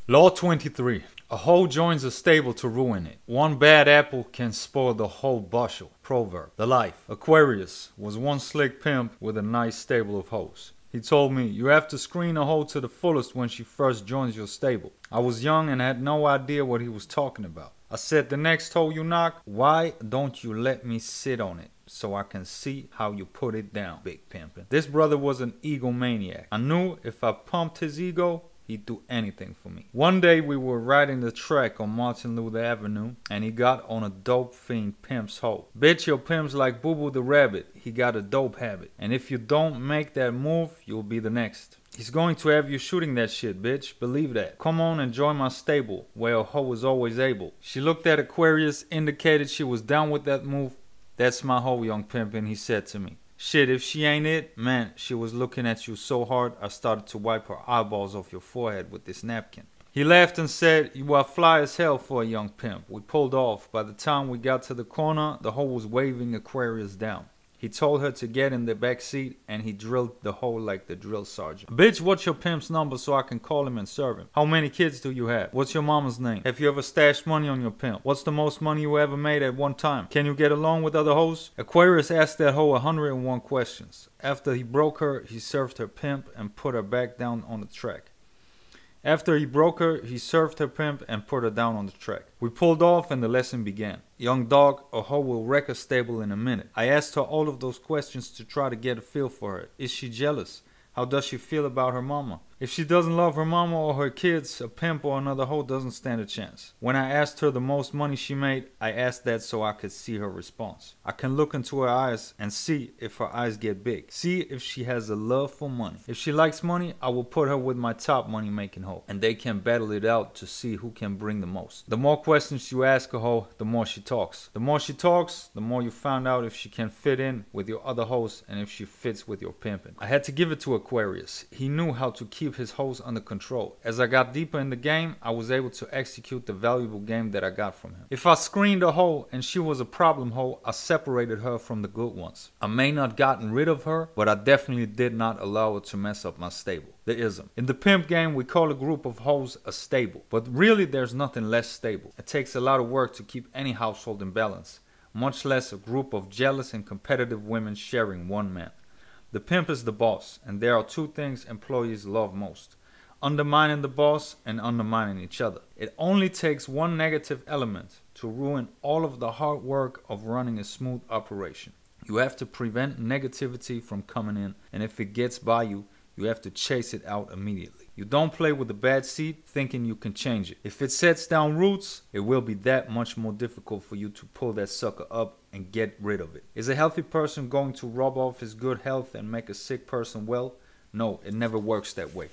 Law 23. A hoe joins a stable to ruin it. One bad apple can spoil the whole bushel. Proverb. The life. Aquarius was one slick pimp with a nice stable of hoes. He told me, you have to screen a hoe to the fullest when she first joins your stable. I was young and had no idea what he was talking about. I said, the next hoe you knock, why don't you let me sit on it so I can see how you put it down, big pimpin'. This brother was an egomaniac. I knew if I pumped his ego, he'd do anything for me. One day we were riding the track on Martin Luther Avenue and he got on a dope fiend pimp's hoe. Bitch, your pimp's like Boo Boo the rabbit. He got a dope habit. And if you don't make that move, you'll be the next. He's going to have you shooting that shit, bitch. Believe that. Come on and join my stable, where a hoe is always able. She looked at Aquarius, indicated she was down with that move. That's my hoe, young pimpin', he said to me. Shit, if she ain't it, man, she was looking at you so hard I started to wipe her eyeballs off your forehead with this napkin. He laughed and said, you are fly as hell for a young pimp. We pulled off. By the time we got to the corner, the hoe was waving Aquarius down. He told her to get in the back seat and he drilled the hole like the drill sergeant. Bitch, what's your pimp's number so I can call him and serve him? How many kids do you have? What's your mama's name? Have you ever stashed money on your pimp? What's the most money you ever made at one time? Can you get along with other hoes? Aquarius asked that hoe 101 questions. After he broke her, he served her pimp and put her back down on the track. After he broke her, he served her pimp and put her down on the track. We pulled off and the lesson began. Young dog, a hoe will wreck a stable in a minute. I asked her all of those questions to try to get a feel for her. Is she jealous? How does she feel about her mama? If she doesn't love her mama or her kids, a pimp or another hoe doesn't stand a chance. When I asked her the most money she made, I asked that so I could see her response. I can look into her eyes and see if her eyes get big. See if she has a love for money. If she likes money, I will put her with my top money making hoe. And they can battle it out to see who can bring the most. The more questions you ask a hoe, the more she talks. The more she talks, the more you find out if she can fit in with your other hoes and if she fits with your pimping. I had to give it to Aquarius. He knew how to keep his hoes under control. As I got deeper in the game, I was able to execute the valuable game that I got from him. If I screened a hoe and she was a problem hoe, I separated her from the good ones. I may not gotten rid of her, but I definitely did not allow her to mess up my stable. The ism. In the pimp game, we call a group of hoes a stable, but really there's nothing less stable. It takes a lot of work to keep any household in balance, much less a group of jealous and competitive women sharing one man. The pimp is the boss, and there are two things employees love most: undermining the boss and undermining each other. It only takes one negative element to ruin all of the hard work of running a smooth operation. You have to prevent negativity from coming in, and if it gets by you, you have to chase it out immediately. You don't play with a bad seed thinking you can change it. If it sets down roots, it will be that much more difficult for you to pull that sucker up and get rid of it. Is a healthy person going to rub off his good health and make a sick person well? No, it never works that way.